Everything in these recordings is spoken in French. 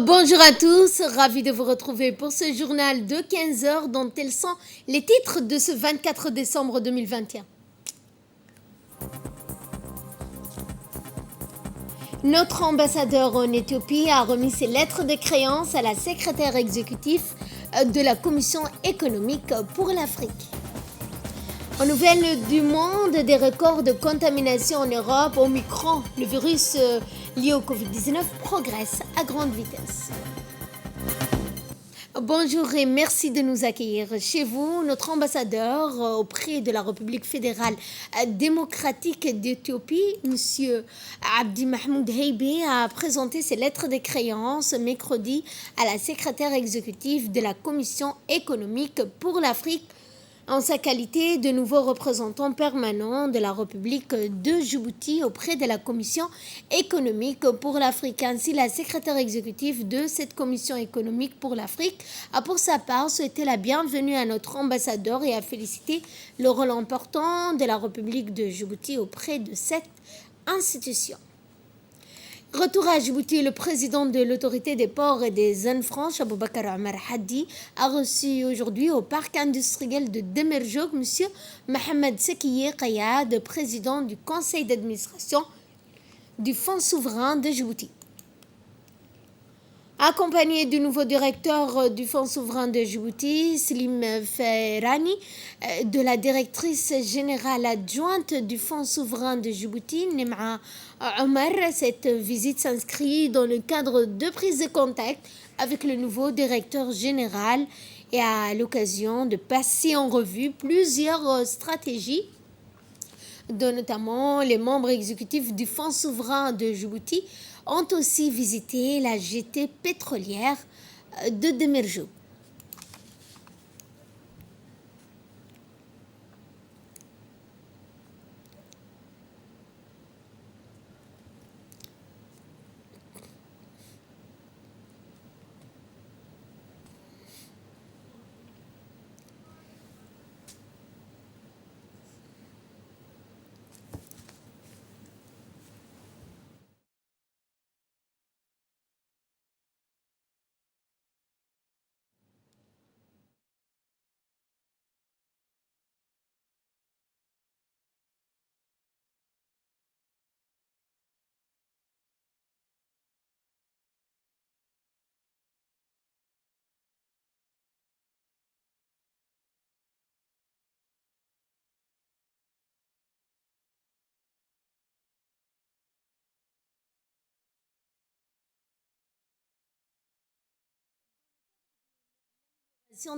Bonjour à tous, ravi de vous retrouver pour ce journal de 15 heures dont tels sont les titres de ce 24 décembre 2021. Notre ambassadeur en Éthiopie a remis ses lettres de créance à la secrétaire exécutive de la Commission économique pour l'Afrique. En nouvelles du monde, des records de contamination en Europe, Omicron, le virus lié au Covid-19, progresse à grande vitesse. Bonjour et merci de nous accueillir chez vous. Notre ambassadeur auprès de la République fédérale démocratique d'Éthiopie, M. Abdi Mahmoud Heibe, a présenté ses lettres de créance mercredi à la secrétaire exécutive de la Commission économique pour l'Afrique en sa qualité de nouveau représentant permanent de la République de Djibouti auprès de la Commission économique pour l'Afrique. Ainsi, la secrétaire exécutive de cette Commission économique pour l'Afrique a pour sa part souhaité la bienvenue à notre ambassadeur et a félicité le rôle important de la République de Djibouti auprès de cette institution. Retour à Djibouti, le président de l'autorité des ports et des zones franches, Aboubakar Omar Hadi, a reçu aujourd'hui au parc industriel de Demerjoug M. Mohamed Sekiye Kayad, président du conseil d'administration du Fonds souverain de Djibouti. Accompagné du nouveau directeur du Fonds souverain de Djibouti, Slim Ferrani, de la directrice générale adjointe du Fonds souverain de Djibouti, Nem'a Omar, cette visite s'inscrit dans le cadre de prise de contact avec le nouveau directeur général et à l'occasion de passer en revue plusieurs stratégies dont notamment les membres exécutifs du Fonds souverain de Djibouti ont aussi visité la jetée pétrolière de Demerjoug.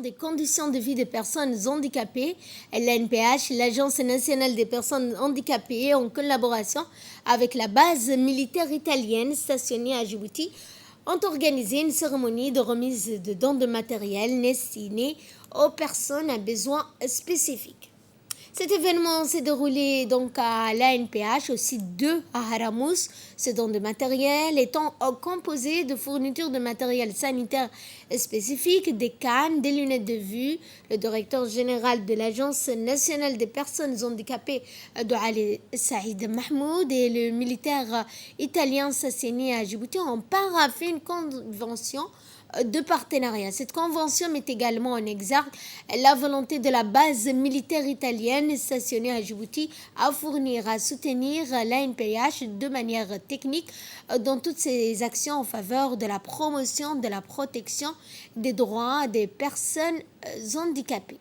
Des conditions de vie des personnes handicapées, l'ANPH, l'Agence nationale des personnes handicapées, en collaboration avec la base militaire italienne stationnée à Djibouti, ont organisé une cérémonie de remise de dons de matériel destiné aux personnes à besoins spécifiques. Cet événement s'est déroulé donc à l'ANPH, au site 2 à Haramous. Ces dons de matériel étant composés de fournitures de matériel sanitaire spécifique, des cannes, des lunettes de vue. Le directeur général de l'Agence nationale des personnes handicapées, Douali Saïd Mahmoud, et le militaire italien assassiné à Djibouti ont paraphé une convention de partenariat. Cette convention met également en exergue la volonté de la base militaire italienne stationnée à Djibouti à fournir, à soutenir l'ANPH de manière technique dans toutes ses actions en faveur de la promotion, de la protection des droits des personnes handicapées.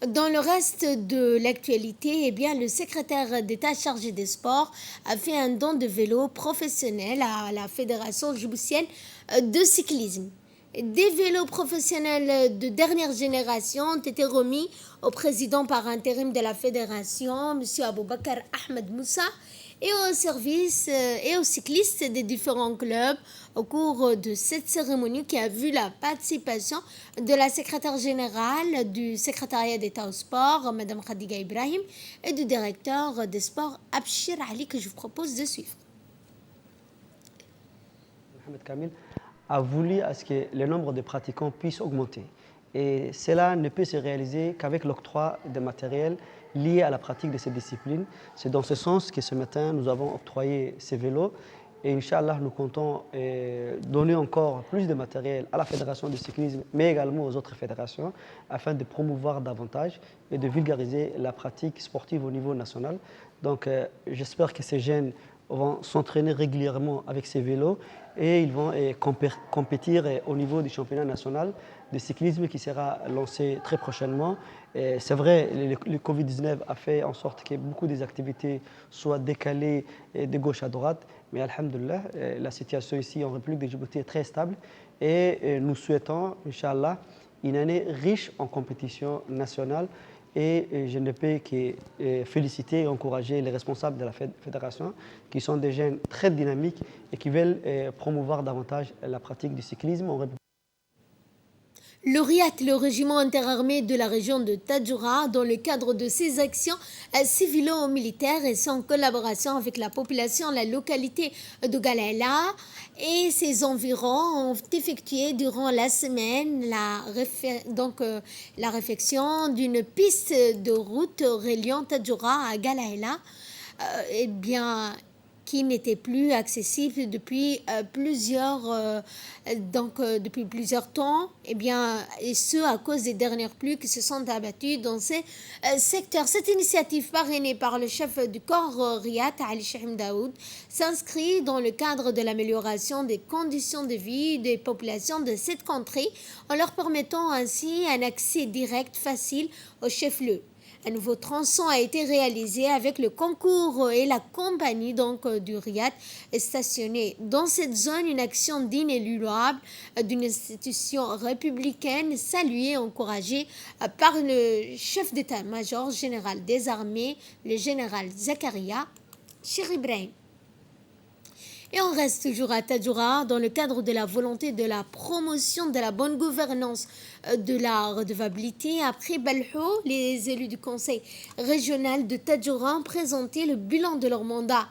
Dans le reste de l'actualité, le secrétaire d'État chargé des sports a fait un don de vélo professionnel à la Fédération djiboutienne de cyclisme. Des vélos professionnels de dernière génération ont été remis au président par intérim de la fédération, M. Aboubakar Ahmed Moussa, et au service et aux cyclistes des différents clubs au cours de cette cérémonie qui a vu la participation de la secrétaire générale du secrétariat d'État au sport, Mme Khadiga Ibrahim, et du directeur des sports, Abshir Ali, que je vous propose de suivre. Mohamed Kamil a voulu à ce que le nombre de pratiquants puisse augmenter. Et cela ne peut se réaliser qu'avec l'octroi de matériel lié à la pratique de ces disciplines. C'est dans ce sens que ce matin, nous avons octroyé ces vélos Et Inch'Allah, nous comptons donner encore plus de matériel à la fédération de cyclisme, mais également aux autres fédérations, afin de promouvoir davantage et de vulgariser la pratique sportive au niveau national. Donc, j'espère que ces jeunes vont s'entraîner régulièrement avec ces vélos et ils vont compétir au niveau du championnat national de cyclisme qui sera lancé très prochainement. C'est vrai, le Covid-19 a fait en sorte que beaucoup des activités soient décalées de gauche à droite, mais alhamdoulilah, la situation ici en République de Djibouti est très stable et nous souhaitons, Inch'Allah, une année riche en compétition nationale et je ne peux que féliciter et encourager les responsables de la fédération qui sont des jeunes très dynamiques et qui veulent promouvoir davantage la pratique du cyclisme en République. Le RIAT, le régiment interarmé de la région de Tadjoura, dans le cadre de ses actions civilo-militaires et sans collaboration avec la population, la localité de Galaïla et ses environs, ont effectué durant la semaine la réfection d'une piste de route reliant Tadjoura à Galaïla. Eh bien, qui n'était plus accessible depuis depuis plusieurs temps, et ce à cause des dernières pluies qui se sont abattues dans ces secteurs. Cette initiative parrainée par le chef du corps RIAT, Ali Chahim Daoud, s'inscrit dans le cadre de l'amélioration des conditions de vie des populations de cette contrée, en leur permettant ainsi un accès direct, facile au chef-lieu. Un nouveau tronçon a été réalisé avec le concours et la compagnie du RIAT stationné dans cette zone, une action digne et louable d'une institution républicaine, saluée et encouragée par le chef d'état-major général des armées, le général Zakaria Cheribrahim. Et on reste toujours à Tadjoura dans le cadre de la volonté de la promotion de la bonne gouvernance de la redevabilité. Après Balho, les élus du conseil régional de Tadjoura ont présenté le bilan de leur mandat.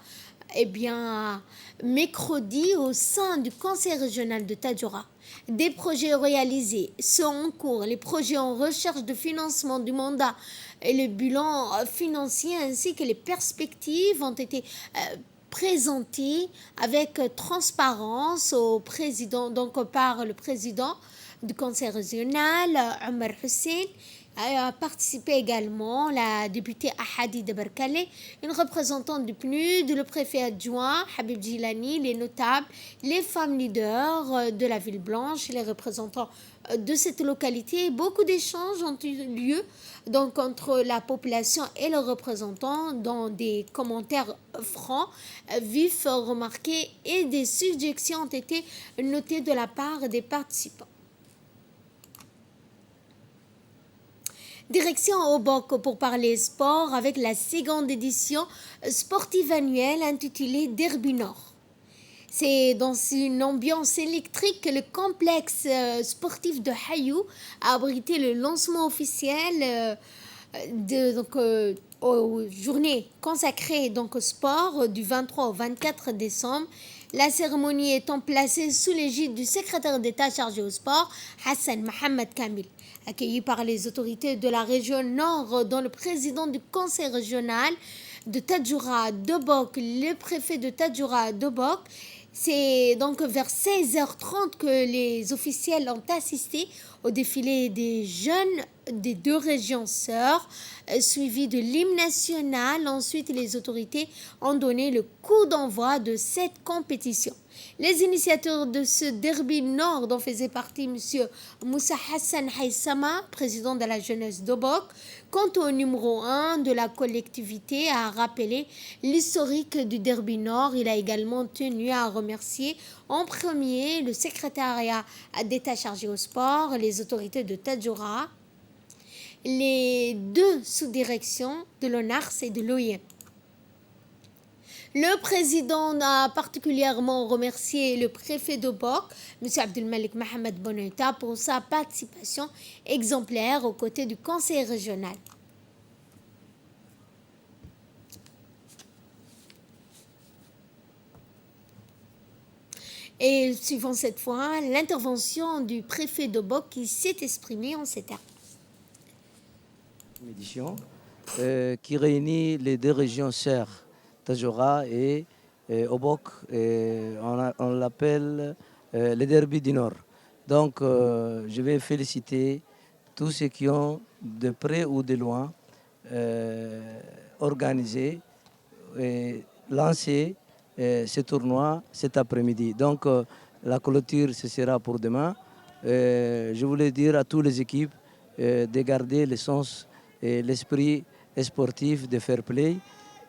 Mercredi, au sein du conseil régional de Tadjoura, des projets réalisés sont en cours. Les projets en recherche de financement du mandat et le bilan financier ainsi que les perspectives ont été présenté avec transparence au président, par le président du conseil régional, Omar Hussein. A participé également la députée Ahadi de Berkale, une représentante du PNUD, le préfet adjoint Habib Djilani, les notables, les femmes leaders de la ville blanche, les représentants de cette localité. Beaucoup d'échanges ont eu lieu entre la population et leurs représentants, dans des commentaires francs, vifs, remarqués, et des suggestions ont été notées de la part des participants. Direction Obok pour parler sport avec la seconde édition sportive annuelle intitulée Derby Nord. C'est dans une ambiance électrique que le complexe sportif de Hayou a abrité le lancement officiel aux journées consacrées au sport du 23 au 24 décembre. La cérémonie étant placée sous l'égide du secrétaire d'État chargé au sport, Hassan Mohamed Kamil. Accueilli par les autorités de la région Nord, dont le président du conseil régional de Tadjoura Dobok, le préfet de Tadjoura Dobok. C'est donc vers 16h30 que les officiels ont assisté au défilé des jeunes des deux régions sœurs, suivi de l'hymne national. Ensuite, les autorités ont donné le coup d'envoi de cette compétition. Les initiateurs de ce derby nord dont faisait partie M. Moussa Hassan Haïsama, président de la jeunesse d'Obok, quant au numéro 1 de la collectivité, a rappelé l'historique du derby nord. Il a également tenu à remercier en premier le secrétariat d'État chargé au sport, les autorités de Tadjoura, les deux sous-directions de l'ONARS et de l'OIM. Le président a particulièrement remercié le préfet d'Obok, M. Abdelmalik Mohamed Boneta, pour sa participation exemplaire aux côtés du conseil régional. Et suivant cette fois l'intervention du préfet d'Obok qui s'est exprimé en ces termes. Une édition qui réunit les deux régions sœurs, Tadjoura et au BOC, on l'appelle le Derby du Nord. Donc je vais féliciter tous ceux qui ont de près ou de loin organisé et lancé ce tournoi cet après-midi. Donc la clôture, ce sera pour demain. Je voulais dire à toutes les équipes de garder le sens et l'esprit sportif de fair play.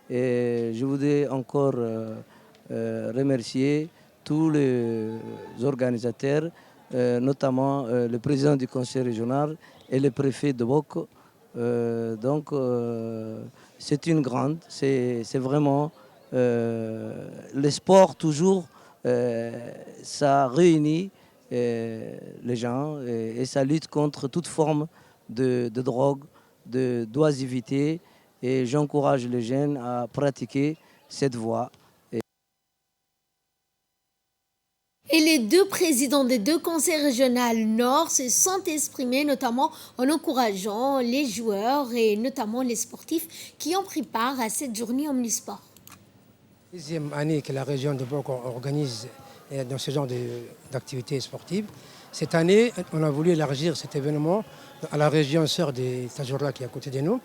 Et je voudrais encore remercier tous les organisateurs, notamment le président du conseil régional et le préfet de Bok. C'est une grande, c'est vraiment le sport toujours, ça réunit les gens et ça lutte contre toute forme de drogue, d'oisivité. Et j'encourage les jeunes à pratiquer cette voie. Et les deux présidents des deux conseils régionaux Nord se sont exprimés notamment en encourageant les joueurs et notamment les sportifs qui ont pris part à cette journée omnisport. Deuxième année que la région de Bok organise dans ce genre d'activités sportives. Cette année, on a voulu élargir cet événement à la région sœur de Tadjoura qui est à côté de nous.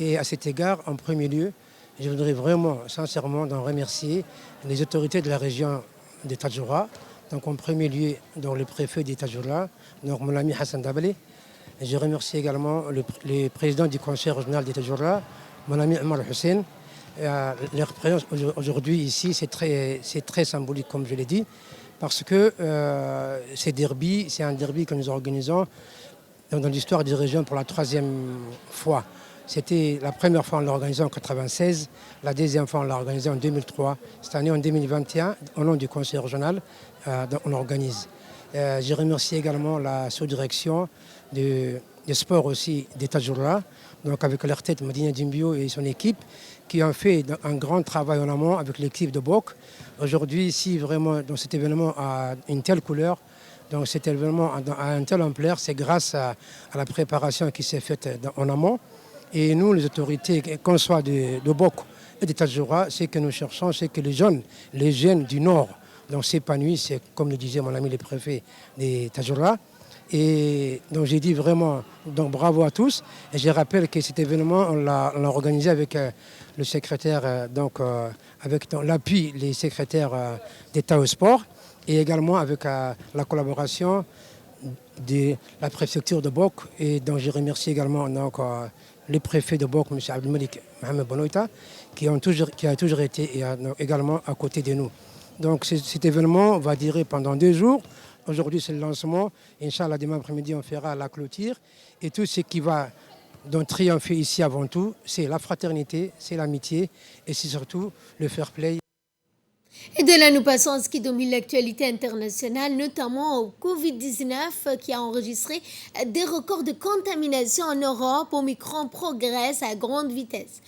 Et à cet égard, en premier lieu, je voudrais vraiment, sincèrement, remercier les autorités de la région de Tadjoura. Donc en premier lieu, dans le préfet de Tadjoura, donc mon ami Hassan Dabali. Je remercie également le président du conseil régional de Tadjoura, mon ami Omar Hussein. Leur présence aujourd'hui ici, c'est très symbolique, comme je l'ai dit, parce que c'est un derby que nous organisons dans l'histoire des régions pour la 3e fois. C'était la première fois on l'a organisé en 1996, la deuxième fois on l'a organisé en 2003. Cette année en 2021, au nom du conseil régional, on l'organise. Je remercie également la sous-direction des sports aussi de Tadjoura, donc avec leur tête Madina Dimbio et son équipe, qui ont fait un grand travail en amont avec l'équipe de Bok. Aujourd'hui, ici, vraiment, dans cet événement a une telle couleur, donc cet événement a une telle ampleur, c'est grâce à la préparation qui s'est faite en amont. Et nous, les autorités, qu'on soit de Bok et de Tadjoura, ce que nous cherchons, c'est que les jeunes du Nord s'épanouissent, c'est comme le disait mon ami le préfet de Tadjoura. Et donc j'ai dit vraiment bravo à tous. Et je rappelle que cet événement, on l'a organisé avec le secrétaire, avec l'appui des secrétaires d'État au sport et également avec la collaboration de la préfecture de Bok. Et donc je remercie également le préfet de Bok, M. Abdelmalik Mohamed Bonoïta, qui a toujours été également à côté de nous. Donc cet événement va durer pendant 2 jours. Aujourd'hui, c'est le lancement. Inch'Allah, demain après-midi, on fera la clôture. Et tout ce qui va triompher ici avant tout, c'est la fraternité, c'est l'amitié et c'est surtout le fair play. Et de là, nous passons à ce qui domine l'actualité internationale, notamment au Covid-19 qui a enregistré des records de contamination en Europe. Omicron progresse à grande vitesse.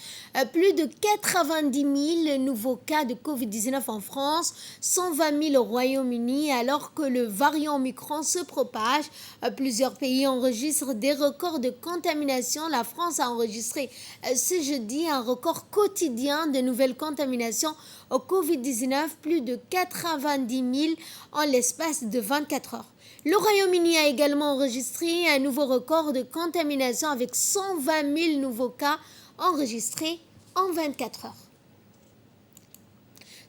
Plus de 90 000 nouveaux cas de Covid-19 en France, 120 000 au Royaume-Uni, alors que le variant Omicron se propage. Plusieurs pays enregistrent des records de contamination. La France a enregistré ce jeudi un record quotidien de nouvelles contaminations au Covid-19, plus de 90 000 en l'espace de 24 heures. Le Royaume-Uni a également enregistré un nouveau record de contamination avec 120 000 nouveaux cas enregistrés en 24 heures.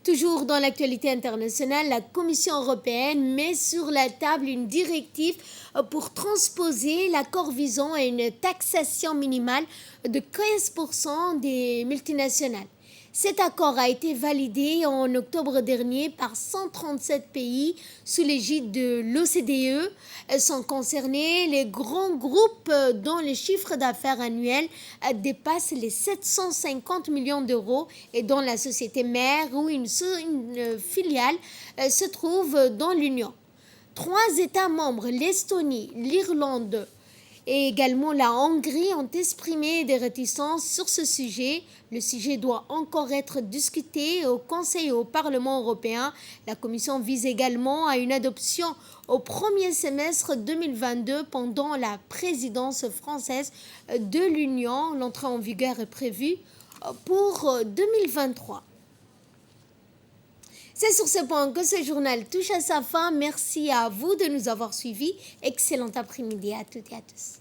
Toujours dans l'actualité internationale, la Commission européenne met sur la table une directive pour transposer l'accord visant à une taxation minimale de 15% des multinationales. Cet accord a été validé en octobre dernier par 137 pays sous l'égide de l'OCDE. Sont concernés les grands groupes dont le chiffre d'affaires annuel dépasse les 750 millions d'euros et dont la société mère ou une filiale se trouve dans l'Union. 3 États membres, l'Estonie, l'Irlande et également la Hongrie, ont exprimé des réticences sur ce sujet. Le sujet doit encore être discuté au Conseil et au Parlement européen. La Commission vise également à une adoption au premier semestre 2022 pendant la présidence française de l'Union. L'entrée en vigueur est prévue pour 2023. C'est sur ce point que ce journal touche à sa fin. Merci à vous de nous avoir suivis. Excellent après-midi à toutes et à tous.